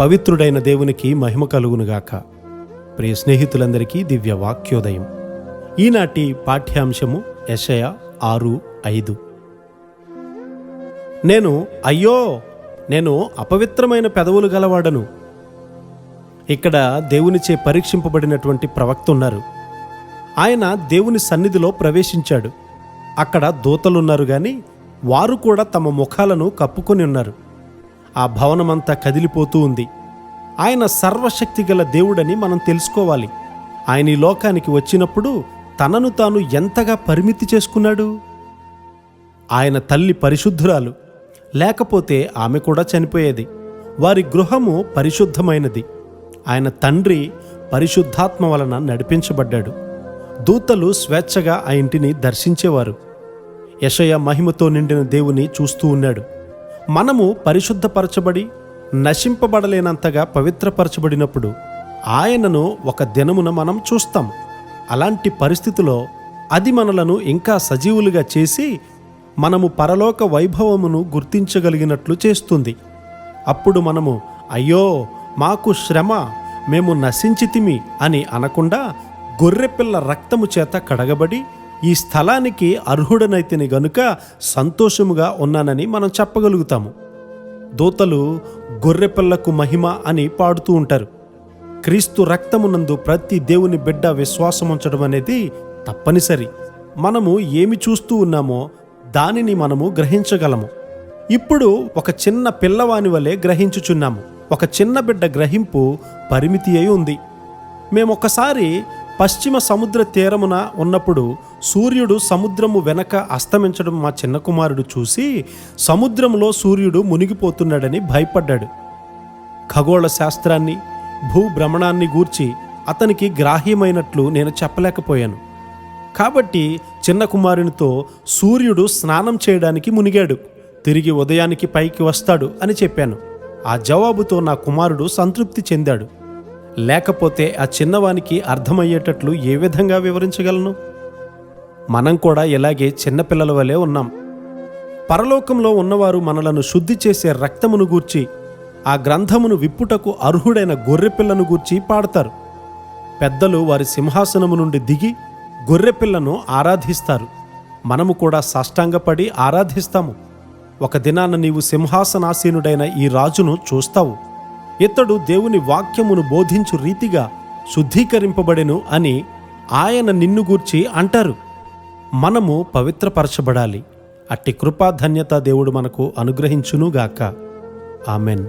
పవిత్రుడైన దేవునికి మహిమ కలుగునుగాక. ప్రియ స్నేహితులందరికీ దివ్య వాక్యోదయం. ఈనాటి పాఠ్యాంశము యెషయా 6:5. అయ్యో నేను అపవిత్రమైన పెదవులు గలవాడను. ఇక్కడ దేవునిచే పరీక్షింపబడినటువంటి ప్రవక్త ఉన్నారు. ఆయన దేవుని సన్నిధిలో ప్రవేశించాడు. అక్కడ దూతలున్నారు గాని వారు కూడా తమ ముఖాలను కప్పుకొని ఉన్నారు. ఆ భవనమంతా కదిలిపోతూ ఉంది. ఆయన సర్వశక్తి గల దేవుడని మనం తెలుసుకోవాలి. ఆయన ఈ లోకానికి వచ్చినప్పుడు తనను తాను ఎంతగా పరిమితి చేసుకున్నాడు. ఆయన తల్లి పరిశుద్ధురాలు, లేకపోతే ఆమె కూడా చనిపోయేది. వారి గృహము పరిశుద్ధమైనది. ఆయన తండ్రి పరిశుద్ధాత్మ వలన నడిపించబడ్డాడు. దూతలు స్వేచ్ఛగా ఆ ఇంటిని దర్శించేవారు. యెషయా మహిమతో నిండిన దేవుని చూస్తూ ఉన్నాడు. మనము పరిశుద్ధపరచబడి నశింపబడలేనంతగా పవిత్రపరచబడినప్పుడు ఆయనను ఒక దినమున మనం చూస్తాం. అలాంటి పరిస్థితిలో అది మనలను ఇంకా సజీవులుగా చేసి మనము పరలోక వైభవమును గుర్తించగలిగినట్లు చేస్తుంది. అప్పుడు మనము అయ్యో మాకు శ్రమ, మేము నశించితిమి అని అనకుండా గొర్రెపిల్ల రక్తము చేత కడగబడి ఈ స్థలానికి అర్హుడనైతిని గనుక సంతోషముగా ఉన్నానని మనం చెప్పగలుగుతాము. దూతలు గొర్రెపిల్లకు మహిమ అని పాడుతూ ఉంటారు. క్రీస్తు రక్తమునందు ప్రతి దేవుని బిడ్డ విశ్వాసముంచడం అనేది తప్పనిసరి. మనము ఏమి చూస్తూ ఉన్నామో దానిని మనము గ్రహించగలము. ఇప్పుడు ఒక చిన్న పిల్లవాని వలె గ్రహించుచున్నాము. ఒక చిన్న బిడ్డ గ్రహింపు పరిమితి అయి ఉంది. మేమొకసారి పశ్చిమ సముద్ర తీరమున ఉన్నప్పుడు సూర్యుడు సముద్రము వెనక అస్తమించడం మా చిన్న కుమారుడు చూసి సముద్రంలో సూర్యుడు మునిగిపోతున్నాడని భయపడ్డాడు. ఖగోళ శాస్త్రాన్ని, భూభ్రమణాన్ని గూర్చి అతనికి గ్రాహ్యమైనట్లు నేను చెప్పలేకపోయాను. కాబట్టి చిన్న కుమారునితో సూర్యుడు స్నానం చేయడానికి మునిగాడు, తిరిగి ఉదయానికి పైకి వస్తాడు అని చెప్పాను. ఆ జవాబుతో నా కుమారుడు సంతృప్తి చెందాడు. లేకపోతే ఆ చిన్నవానికి అర్థమయ్యేటట్లు ఏ విధంగా వివరించగలను? మనం కూడా ఇలాగే చిన్నపిల్లల వలె ఉన్నాం. పరలోకంలో ఉన్నవారు మనలను శుద్ధి చేసే రక్తమును గూర్చి, ఆ గ్రంథమును విప్పుటకు అర్హుడైన గొర్రెపిల్లను గూర్చి పాడతారు. పెద్దలు వారి సింహాసనము నుండి దిగి గొర్రెపిల్లను ఆరాధిస్తారు. మనము కూడా సాష్టాంగపడి ఆరాధిస్తాము. ఒక దినాన నీవు సింహాసనాసీనుడైన ఈ రాజును చూస్తావు. ఇతడు దేవుని వాక్యమును బోధించు రీతిగా శుద్ధీకరింపబడెను అని ఆయన నిన్ను గూర్చి అంటారు. మనము పవిత్రపరచబడాలి. అట్టి కృపాధన్యత దేవుడు మనకు అనుగ్రహించునుగాక. ఆమెన్.